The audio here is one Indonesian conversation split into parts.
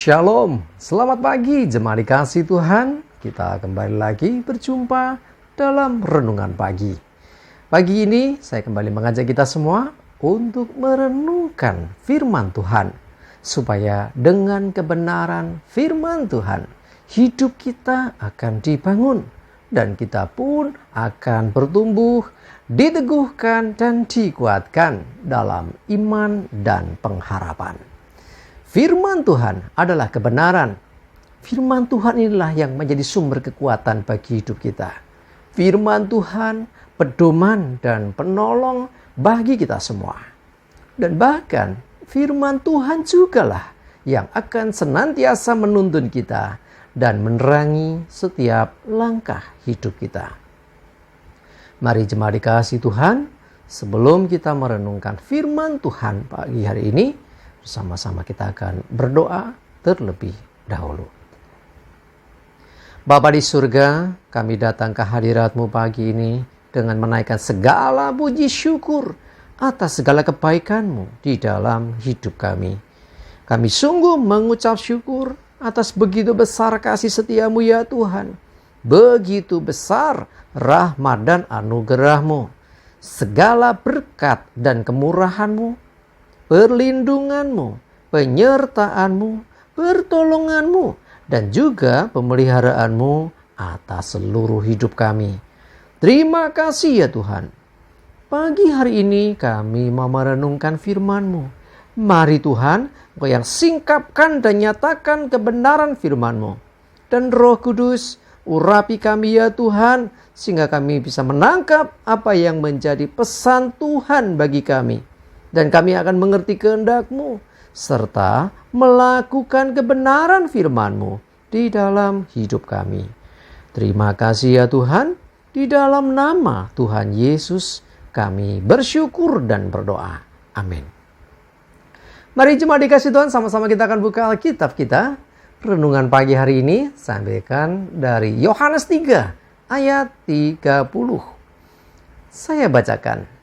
Shalom, selamat pagi jemaat dikasih Tuhan. Kita kembali lagi berjumpa dalam renungan pagi. Pagi ini saya kembali mengajak kita semua untuk merenungkan firman Tuhan, supaya dengan kebenaran firman Tuhan hidup kita akan dibangun dan kita pun akan bertumbuh, diteguhkan dan dikuatkan dalam iman dan pengharapan. Firman Tuhan adalah kebenaran. Firman Tuhan inilah yang menjadi sumber kekuatan bagi hidup kita. Firman Tuhan pedoman dan penolong bagi kita semua. Dan bahkan firman Tuhan jugalah yang akan senantiasa menuntun kita dan menerangi setiap langkah hidup kita. Mari jemaat dikasih Tuhan, sebelum kita merenungkan firman Tuhan pagi hari ini, bersama-sama kita akan berdoa terlebih dahulu. Bapa di surga, kami datang ke hadirat-Mu pagi ini dengan menaikkan segala puji syukur atas segala kebaikan-Mu di dalam hidup kami. Kami sungguh mengucap syukur atas begitu besar kasih setia-Mu ya Tuhan. Begitu besar rahmat dan anugerah-Mu. Segala berkat dan kemurahan-Mu, perlindungan-Mu, penyertaan-Mu, pertolongan-Mu, dan juga pemeliharaan-Mu atas seluruh hidup kami. Terima kasih ya Tuhan. Pagi hari ini kami mau merenungkan firman-Mu. Mari Tuhan, Engkau yang singkapkan dan nyatakan kebenaran firman-Mu. Dan Roh Kudus, urapi kami ya Tuhan, sehingga kami bisa menangkap apa yang menjadi pesan Tuhan bagi kami. Dan kami akan mengerti kehendak-Mu, serta melakukan kebenaran firman-Mu di dalam hidup kami. Terima kasih ya Tuhan, di dalam nama Tuhan Yesus kami bersyukur dan berdoa. Amin. Mari jemaat dikasih Tuhan, sama-sama kita akan buka Alkitab kita. Renungan pagi hari ini sampaikan dari Yohanes 3 ayat 30. Saya bacakan.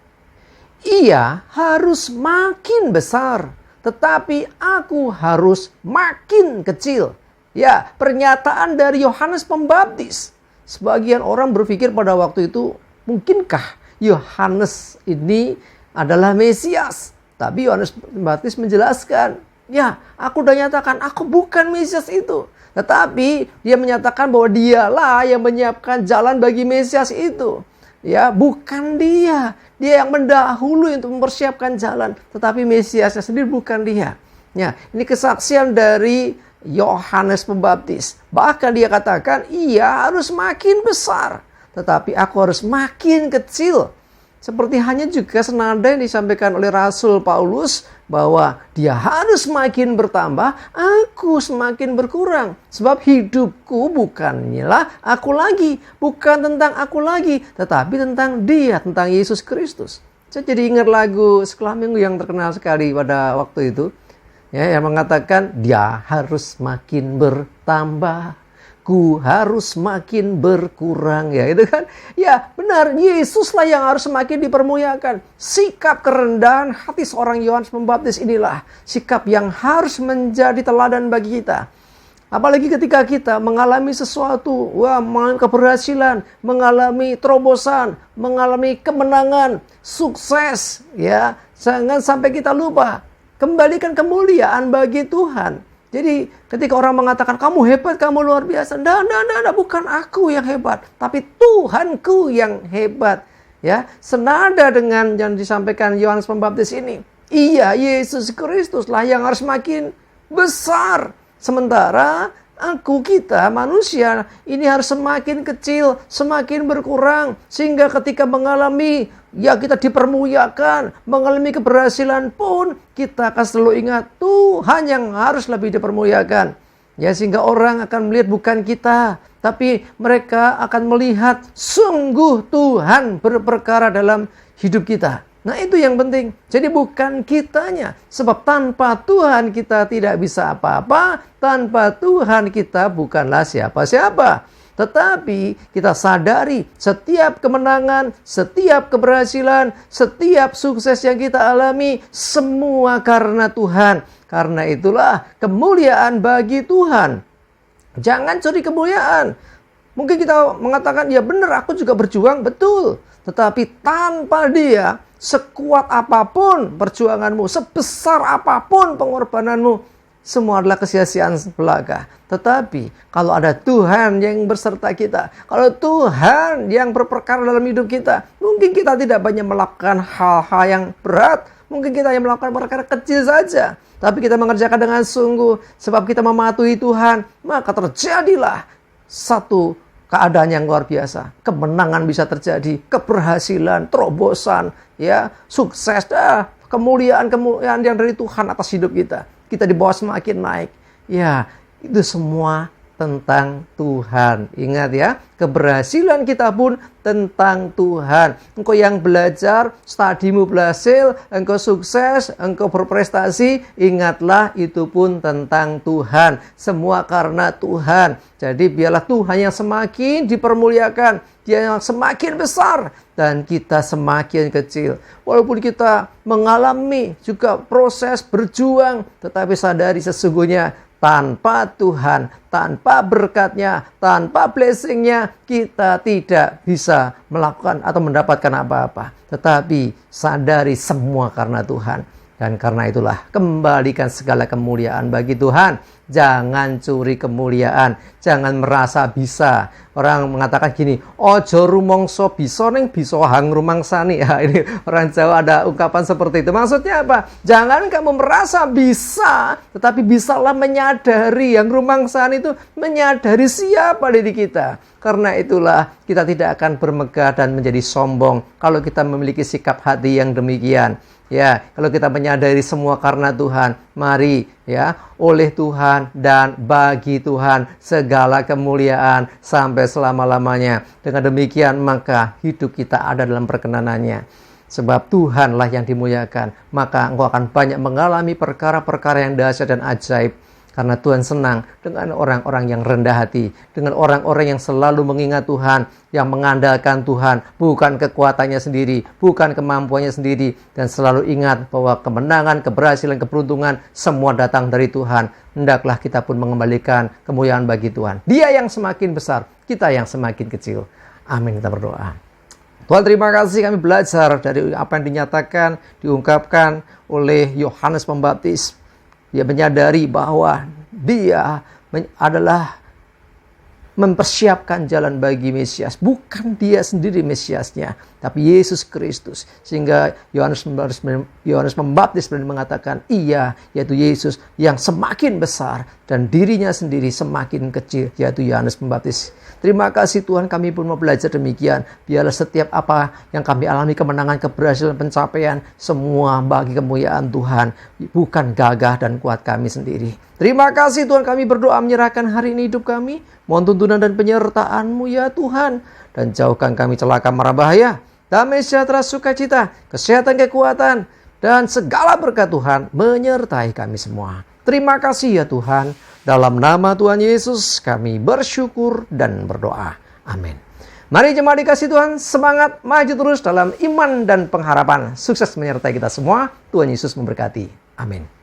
Ia harus makin besar, tetapi aku harus makin kecil. Ya, pernyataan dari Yohanes Pembaptis. Sebagian orang berpikir pada waktu itu, mungkinkah Yohanes ini adalah Mesias? Tapi Yohanes Pembaptis menjelaskan, ya, aku sudah nyatakan aku bukan Mesias itu. Tetapi dia menyatakan bahwa dialah yang menyiapkan jalan bagi Mesias itu. Ya, bukan dia. Dia yang mendahului untuk mempersiapkan jalan. Tetapi Mesiasnya sendiri bukan dia. Ya, ini kesaksian dari Yohanes Pembaptis. Bahkan dia katakan, ia harus makin besar, tetapi aku harus makin kecil. Seperti hanya juga senada yang disampaikan oleh Rasul Paulus, bahwa dia harus semakin bertambah, aku semakin berkurang. Sebab hidupku bukanlah aku lagi, bukan tentang aku lagi, tetapi tentang dia, tentang Yesus Kristus. Saya jadi ingat lagu Sekolah Minggu yang terkenal sekali pada waktu itu, ya, yang mengatakan dia harus makin bertambah, ku harus makin berkurang, ya itu kan. Ya benar, Yesuslah yang harus semakin dipermuliakan. Sikap kerendahan hati seorang Yohanes Pembaptis inilah sikap yang harus menjadi teladan bagi kita. Apalagi ketika kita mengalami sesuatu, mengalami keberhasilan, mengalami terobosan, mengalami kemenangan, sukses, ya, jangan sampai kita lupa kembalikan kemuliaan bagi Tuhan. Jadi ketika orang mengatakan kamu hebat, kamu luar biasa, tidak, bukan aku yang hebat, tapi Tuhanku yang hebat. Ya, senada dengan yang disampaikan Yohanes Pembaptis ini. Iya, Yesus Kristuslah yang harus makin besar. Sementara kita manusia ini harus semakin kecil, semakin berkurang. Sehingga ketika mengalami, ya kita dipermuliakan, mengalami keberhasilan pun, kita akan selalu ingat Tuhan yang harus lebih dipermuliakan. Ya, sehingga orang akan melihat bukan kita, tapi mereka akan melihat sungguh Tuhan berperkara dalam hidup kita. Nah, itu yang penting. Jadi bukan kitanya. Sebab tanpa Tuhan kita tidak bisa apa-apa. Tanpa Tuhan kita bukanlah siapa-siapa. Tetapi kita sadari setiap kemenangan, setiap keberhasilan, setiap sukses yang kita alami, semua karena Tuhan. Karena itulah kemuliaan bagi Tuhan. Jangan curi kemuliaan. Mungkin kita mengatakan, ya benar, aku juga berjuang, betul. Tetapi tanpa Dia, sekuat apapun perjuanganmu, sebesar apapun pengorbananmu, semua adalah kesia-siaan belaka. Tetapi kalau ada Tuhan yang berserta kita, kalau Tuhan yang berperkara dalam hidup kita, mungkin kita tidak banyak melakukan hal-hal yang berat. Mungkin kita yang melakukan perkara kecil saja. Tapi kita mengerjakan dengan sungguh. Sebab kita mematuhi Tuhan, maka terjadilah satu keadaan yang luar biasa. Kemenangan bisa terjadi, keberhasilan, terobosan, ya, sukses, kemuliaan yang dari Tuhan atas hidup kita. Kita dibawa semakin naik. Ya, itu semua tentang Tuhan. Ingat ya, keberhasilan kita pun tentang Tuhan. Engkau yang belajar, studimu berhasil, engkau sukses, engkau berprestasi, ingatlah itu pun tentang Tuhan. Semua karena Tuhan. Jadi biarlah Tuhan yang semakin dipermuliakan, Dia yang semakin besar, dan kita semakin kecil. Walaupun kita mengalami juga proses berjuang, tetapi sadari sesungguhnya tanpa Tuhan, tanpa berkat-Nya, tanpa blessing-Nya, kita tidak bisa melakukan atau mendapatkan apa-apa. Tetapi sadari semua karena Tuhan. Dan karena itulah, kembalikan segala kemuliaan bagi Tuhan. Jangan curi kemuliaan. Jangan merasa bisa. Orang mengatakan gini, ojo rumongso bisa neng bisa hang rumangsani. Ya, ini orang Jawa ada ungkapan seperti itu. Maksudnya apa? Jangan kamu merasa bisa, tetapi bisalah menyadari. Yang rumangsani itu menyadari siapa diri kita. Karena itulah kita tidak akan bermegah dan menjadi sombong kalau kita memiliki sikap hati yang demikian. Ya, kalau kita menyadari semua karena Tuhan, mari ya, oleh Tuhan dan bagi Tuhan segala kemuliaan sampai selama-lamanya. Dengan demikian maka hidup kita ada dalam perkenan-Nya. Sebab Tuhanlah yang dimuliakan, maka engkau akan banyak mengalami perkara-perkara yang dahsyat dan ajaib. Karena Tuhan senang dengan orang-orang yang rendah hati, dengan orang-orang yang selalu mengingat Tuhan, yang mengandalkan Tuhan, bukan kekuatannya sendiri, bukan kemampuannya sendiri, dan selalu ingat bahwa kemenangan, keberhasilan, keberuntungan semua datang dari Tuhan. Hendaklah kita pun mengembalikan kemuliaan bagi Tuhan. Dia yang semakin besar, kita yang semakin kecil. Amin, kita berdoa. Tuhan, terima kasih kami belajar dari apa yang dinyatakan, diungkapkan oleh Yohanes Pembaptis. Dia menyadari bahwa dia adalah mempersiapkan jalan bagi Mesias. Bukan dia sendiri Mesiasnya, tapi Yesus Kristus. Sehingga Yohanes Pembaptis mengatakan, ia, yaitu Yesus, yang semakin besar dan dirinya sendiri semakin kecil, yaitu Yohanes Pembaptis. Terima kasih Tuhan, kami pun mau belajar demikian. Biarlah setiap apa yang kami alami, kemenangan, keberhasilan, pencapaian, semua bagi kemuliaan Tuhan, bukan gagah dan kuat kami sendiri. Terima kasih Tuhan, kami berdoa menyerahkan hari ini hidup kami. Mohon tuntunan dan penyertaan-Mu ya Tuhan. Dan jauhkan kami celaka mara bahaya. Damai sejahtera sukacita, kesehatan, kekuatan, dan segala berkat Tuhan menyertai kami semua. Terima kasih ya Tuhan. Dalam nama Tuhan Yesus kami bersyukur dan berdoa. Amin. Mari jemaat dikasih Tuhan, semangat maju terus dalam iman dan pengharapan. Sukses menyertai kita semua. Tuhan Yesus memberkati. Amin.